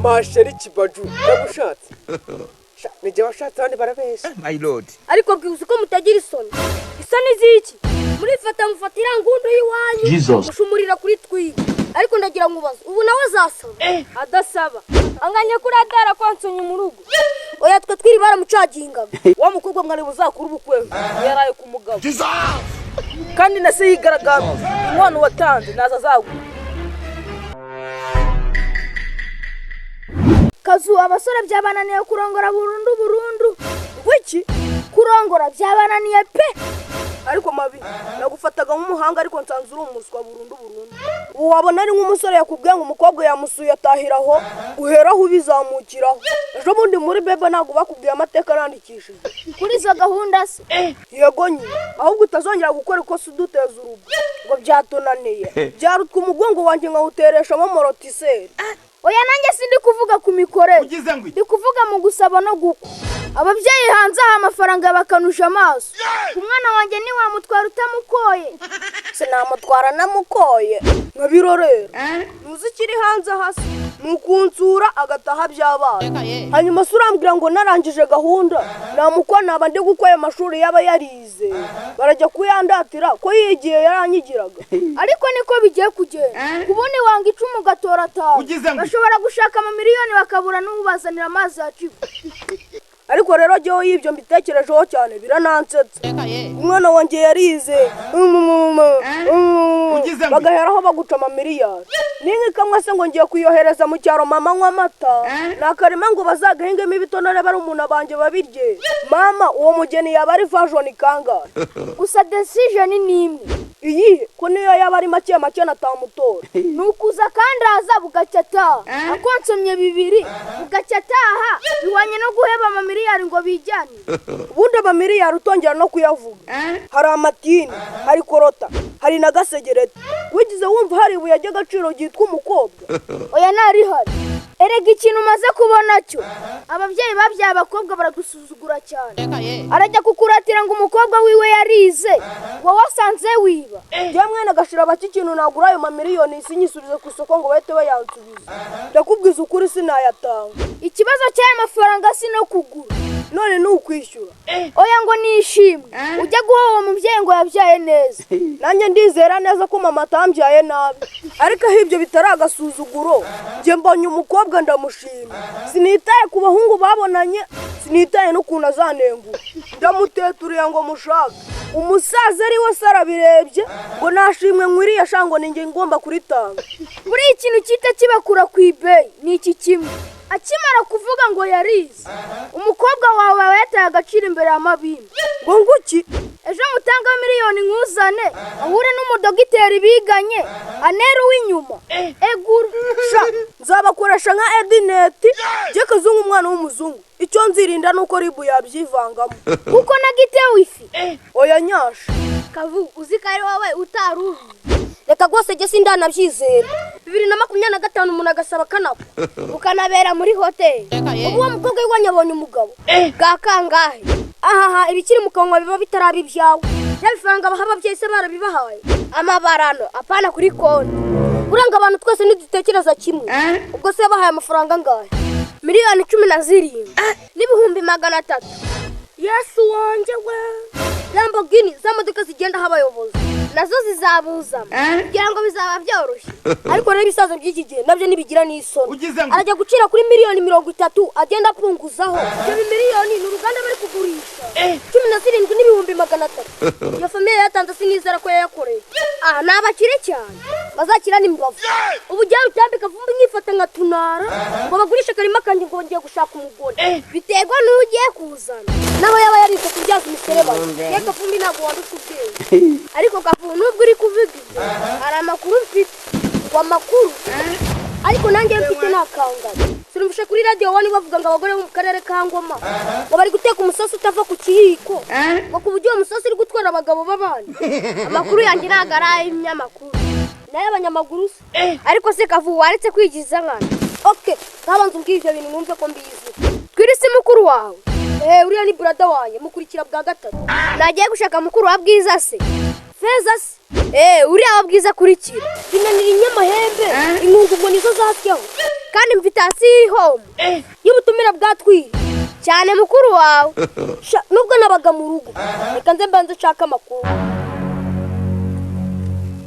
masheri kibaju ndagushatse nije washatse abandi barabesha my lord ariko bwibuze ko mutagira isoni ziki murifata mufatira ngundu yiwanyu mushumurira kuri twiga ariko ndagira nkubaza ubu nawe azasaba adasaba anganye kuri adara kwansonye mu rugo oya twe twiri baramucagingaga wa mukobwa mwari buzakura ubukwe yaraye ku mugabo kandi nase yigaragaza inkwano watanze naza zagwa Kazu abasore byabananiye kurongora burundu wiki kurongora byabananiye pe ariko mabi nagufataga nk'umuhanga ariko nsanzura umuswa burundu wabona ari nk'umusore yakubwiye ngo umukobwa yamusuye atahiraho uheraho ubizamukiraho ejo bundi muri bebe ntago bakubwiye amateka arandikishije kuri izo gahunda se yego nyine ahubwo utazongera gukora ikosa uduteza urugo ngo byatunaniye byarutwa umugongo wanjye nkawutereshamo morotiseri oya nanjye sindi kuvuga ku mikorere ndi kuvuga mu gusaba no gukwa ababyeyi hanze aha amafaranga bakanusha amaso umwana wanjye ni wamutwara utamukoye sinamutwara namukoye nkabirorera muzikiri hanze hasi nukunsura agataha byabaye hanyuma surambwira ngo narangije gahunda namukwa naba ndi gukoye amashuri yaba yarize barajya kuyandatira ko yigiye yaranyigiraga ariko niko bigiye kugenda kubone wanga icumu gatora tawe bashobora gushaka amamiliyoni bakabura n'ubazanira amazi yaciwe ariko rero jyewe y'ibyo mbitekerejeho cyane biranansetse umwana wanjye yarize bagaheraho baguca amamiliyoni n'inkikamwe se ngo ngiye kuyohereza mu cyaro mama nywa amata nakarema ngo bazagahingemo ibitonore bari umuntu abanjye babirye mama uwo mugeni yaba ari fashoni kangahe gusa decision ni imwe iyi ko niyo yaba ari make natamutora nukuza kandi aza bugacyata akonsomye bibiri bugacyataha biwanye no guheba amamiliyoni ngo bijyane ubundi amamiliyoni utongera no kuyavuga hari amatini hari korota hari na gasegereti wigize wumva hari ibuye ry'agaciro ryitwa umukobwa oya nari hari erega ikintu umaze kubona cyo ababyeyi babyaye abakobwa baragusuzugura cyane arajya kukuratira ngo umukobwa wiwe yarize wowe wasanze wiba jya mwana gashira baki ikintu nagura ayo mamiliyoni sinyisubize ku isoko ngo bahite bayansubiza ndakubwiza ukuri sinayatanga ikibazo cy'aya mafaranga si no kugura none n'ukwishyura oya ngo nishimwe ujya guha uwo mubyeyi ngo yabyaye neza nanjye ndizera neza ko mama atambyaye nabi ariko aho ibyo bitari agasuzuguro njye mbonye umukobwa ndamushima sinitaye ku bahungu babonanye sinitaye n'ukuntu azanengura ndamuteturiye ngo mushaka umusaza ari we sarabirebye ngo nashimwe nkwiriye shango ninjye ngomba kuritanga muri ikintu cyita kibakura ku ibeyi ni iki kimwe akimara kuvuga ngo yarize umukobwa wawe yataye agaciro imbere ya Mabimbe ngo nguki ejo mutanga miliyoni nkuzane ahure n'umudogiteri biganye anera w'inyuma egura nzabakoresha nka Edineti je Kazungu umwana w'umuzungu icyo nzirinda nuko ribu yabyivangamo kuko nagitewe ifi oya nyasha Kavu uzikari wawe utaruzi reka gose je sindanabyizera 2025 umuntu agasaba kanako ukanabera muri hotel ubu wa mukobwa y'wanyabonye umugabo gakangahe aha ibikiri mu kanwa biba bitarabi byawe yabifaranga bahaba byese barabibahaye amabarano apana kuri konti uranga abantu twese ntidutekereza kimwe ubwo se bahaye amafaranga ngahe miliyoni 17 n'ibihumbi 300 Yesu wanje we Lamborghini zamodoka zigenda habayobozi nazo zizabuzama kugira ngo bizaba byoroshye ariko rero ibisazo by'iki gihe nabyo nibigira n'isoni arajya gucira kuri miliyoni 30 agenda apunguzaho ibyo miliyoni n'uruganda bari kugurisha 17 n'ibihumbi 300 iyo famille yatanze sinizera ko yayakoreye nabakire cyane bazakira n'imbavu ubu jya utambika Kavumbi nkifata nka tunara ngo bagurisha karima kandi ngo ngiye gushaka umugore biterwa n'ugiye kuzana naho yaba yariko kubyaza imisereba Kavumbi ntabwo wandukubwiye ariko Kavumbi nubwo uri kuvuga hari amakuru mfite wa makuru ariko nanjye mfite nakangana sinumvishe kuri radio wani bavuga ngo abagore mu karere ka Ngoma ngo bari guteka umusosi utava ku kiyiko ngo kubujyo umusosi uri gutwara abagabo babandi amakuru yanjye nagaraye imyamakuru naye abanyamaguru ariko se Kavu waretse kwigiza nkana okay kabanza umbwije bintu numve ko mbizi twirisi mukuru wawe uriya ni brother wanjye mukurikira bwa gatatu nagiye gushaka mukuru wa bwiza se feza se uriya wa bwiza kurikira binanira inyamahembe inkungu ngo nizo zatyaho kandi invitation iri home y'ubutumira bwa TWIRI cyane mukuru wawe nubwo nabaga mu rugo reka nze mbanze nshaka amakuru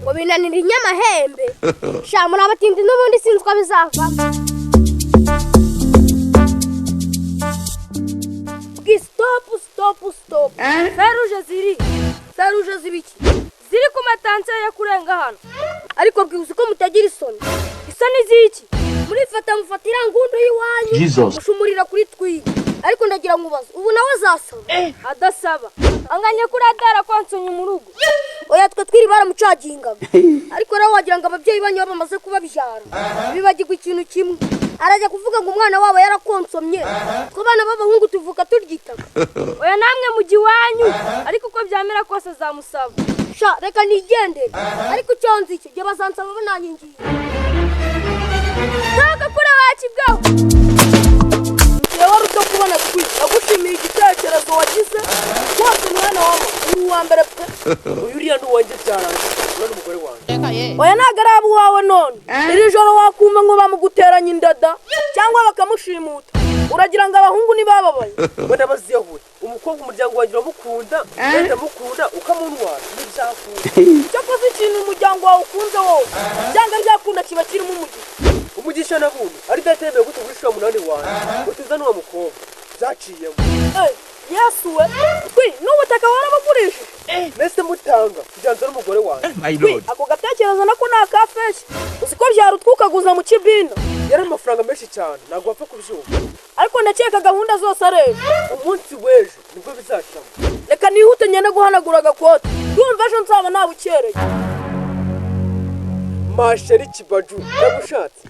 ngo binanira inyamahembe muri abatindi n'ubundi sinzwa bizava stop feruje zibiki ziri ku matanse ya kurenga hano ariko bwibuze ko mutagira isoni ziki murifata mufatira ngundu y'iwanyu mushumurira kuri TWIRI ariko ndagira nkubaza ubu nawe azasaba adasaba anganya kuri adara kwansonye mu rugo oya twe TWIRI baramucagingaga ariko rero wagira ngo ababyeyi banyu bamaze kubabyara bibagirwa ikintu kimwe arajya kuvuga ngo umwana wabo yarakonsomye ko bana b'abahungu tuvuka turyitaka oya namwe mu giwanyu ariko uko byamera kose zamusaba reka nigendere ariko cyonzi iki gihe bazansaba bananyingiye ntabwo kuri wakibwaho yewe ruto kubona TWIRI nagushimiye igitekerezo wagize wose umwana wabo uri uwa mbere pe uriya nduwanjye cyane none umugore wanjye oya ntabwo ari abo wawe none iri joro wakumva ngo bamuguteranya indada cyangwa bakamushimuta uragira ngo abahungu nibababaye we nabaziyahuye umukobwa umuryango wanjye uramukunda ndamukunda ukamunwara n'ibyakunda cyakoze ikintu umuryango wawe ukunze wowe cyangwa byakunda kiba kirimo umugisha nabundi ari datemeye gute gushira munani wanjye utiza n'uwo mukobwa zaciyemo yesu we n'ubutaka warabugurishije nese mutanga kujanza n'umugore wanjye ako gatekerezo nako ni akafeshi uzi ko byarutwukaguza mu kibina yari amafaranga menshi cyane ntabwo wapfa kubyumva ariko ndakeka gahunda zose areba umunsi w'ejo nibwo bizashamo reka nihute nyene guhanagura agakote ndumva ejo nzaba nabukereye masheri kibaju yagushatse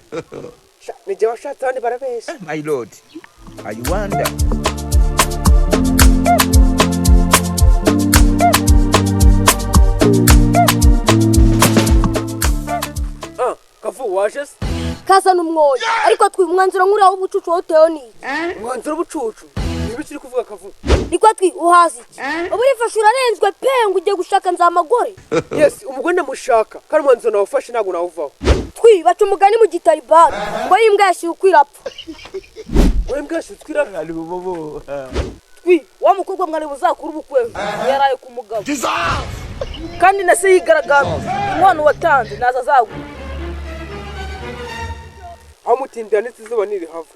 nijye washatse abandi barabeshya my lord I wonder Kavu waje se kazana umwoyo ariko twi umwanzuro nkuriya w'ubucucu wotewe ni umwanzuro w'ubucucu niba kiri kuvuga Kavu niko twi uhazi iki ubu rifashe urarenzwe pe ngo ugiye gushaka nzamagore yes umugore ndamushaka kandi umwanzuro nawufashe ntabwo nawuvaho twi baca umugani mu gitaribani ngo yimbwa yashyira ukwirapfa ngo yimbwa yashyira ukwirapfa ari bobo twi wa mukobwa mwari buzakura ubukwe yaraye ku mugabo kandi nase yigaragaza inkwano watanze naza azagura amutindira n'izuba niri hava